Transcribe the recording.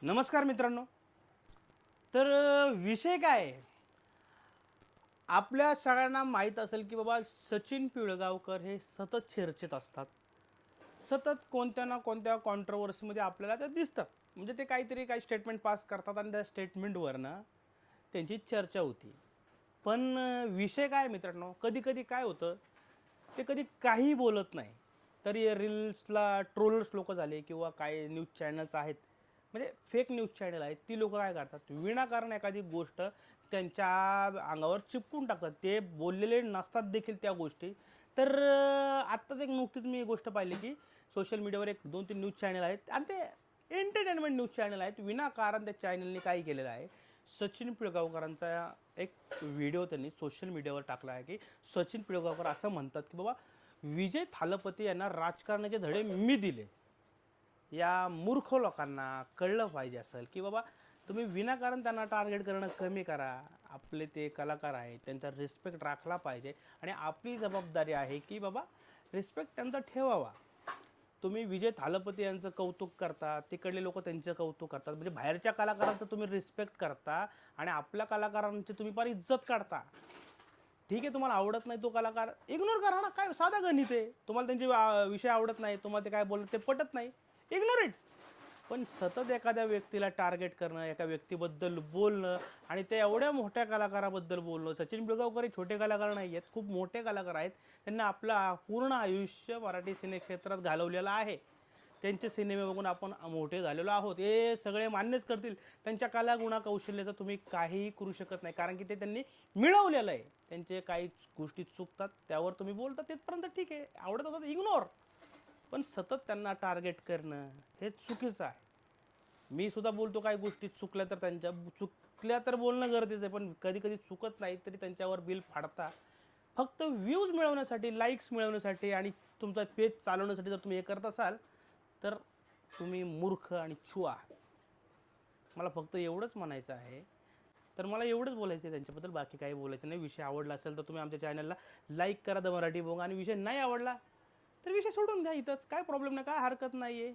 नमस्कार मित्रांनो. तर विषय काय आहे? आपल्या सगळ्यांना माहीत असेल की बाबा सचिन पिळगावकर हे सतत चर्चेत असतात. सतत कोणत्या ना कोणत्या कॉन्ट्रोव्हर्सीमध्ये आपल्याला ते दिसतात. म्हणजे ते काहीतरी काही स्टेटमेंट पास करतात आणि त्या स्टेटमेंटवरनं त्यांची चर्चा होती. पण विषय काय आहे मित्रांनो, कधी-कधी काय होतं, ते कधी काहीही बोलत नाही. तरी रील्सला ट्रोलर्स लोकं झाले किंवा काही न्यूज चॅनल्स आहेत, म्हणजे फेक न्यूज चॅनल आहेत, ती लोकं काय करतात, विनाकारण एखादी गोष्ट त्यांच्या अंगावर चिपकून टाकतात. ते बोललेले नसतात देखील त्या गोष्टी. तर आत्ताच एक नुकतीच मी गोष्ट पाहिली, की सोशल मीडियावर एक 2-3 न्यूज चॅनल आहेत आणि ते एंटरटेनमेंट न्यूज चॅनल आहेत. विनाकारण त्या चॅनलने काय केलेलं आहे, सचिन पिळगावकरांचा एक व्हिडिओ त्यांनी सोशल मीडियावर टाकला आहे, की सचिन पिळगावकर असं म्हणतात, की बाबा विजय थालपती यांना राजकारणाचे धडे मी दिले. या मूर्ख लोकांना कळलं पाहिजे असेल, की बाबा तुम्ही विनाकारण त्यांना टार्गेट करणं कमी करा. आपले ते कलाकार आहेत, त्यांचा रिस्पेक्ट राखला पाहिजे आणि आपली जबाबदारी आहे, की बाबा रिस्पेक्ट त्यांचा ठेवावा. तुम्ही विजय थालपती यांचं कौतुक करता, तिकडले लोकं त्यांचं कौतुक करतात. म्हणजे बाहेरच्या कलाकारांचं तुम्ही रिस्पेक्ट करता आणि आपल्या कलाकारांची तुम्ही फार इज्जत काढता. ठीक आहे, तुम्हाला आवडत नाही तो कलाकार, इग्नोर करा ना. काय साधं गणित आहे. तुम्हाला त्यांचे विषय आवडत नाही, तुम्हाला ते काय बोलत ते पटत नाही, इग्नोर इट. पण सतत एखाद्या व्यक्तीला टार्गेट करणं, एका व्यक्तीबद्दल बोलणं आणि ते एवढ्या मोठ्या कलाकाराबद्दल बोलणं. सचिन पिळगावकर हे छोटे कलाकार नाही आहेत, खूप मोठे कलाकार आहेत. त्यांनी आपलं पूर्ण आयुष्य मराठी सिनेक्षेत्रात घालवलेलं आहे. त्यांचे सिनेमे बघून आपण मोठे झालेलो आहोत, हे सगळे मान्यच करतील. त्यांच्या कलागुणा कौशल्याचं तुम्ही काहीही करू शकत नाही, कारण की ते त्यांनी मिळवलेलं आहे. त्यांचे काही गोष्टी चुकतात, त्यावर तुम्ही बोलता तिथपर्यंत ठीक आहे, आवडत असेल इग्नोर. पण सतत त्यांना टार्गेट करणं हे चुकीचं आहे. मी सुद्धा बोलतो काही गोष्टी चुकल्या तर त्यांच्या चुकल्या तर बोलणं गरजेचं आहे, पण कधी-कधी चुकत नाही तरी त्यांच्यावर बिल फाडता. फक्त व्ह्यूज मिळवण्यासाठी, लाईक्स मिळवण्यासाठी आणि तुमचा पेज चालवण्यासाठी जर तुम्ही हे करत असाल, तर तुम्ही मूर्ख आणि छुआ. मला फक्त एवढंच म्हणायचं आहे. तर मला एवढंच बोलायचं आहे त्यांच्याबद्दल, बाकी काही बोलायचं नाही. विषय आवडला असेल तर तुम्ही आमच्या चॅनलला लाईक करा द मराठी भोंगा आणि विषय नाही आवडला तर विषय सोडून द्या इथंच. काय प्रॉब्लेम नाही, काय हरकत नाही आहे.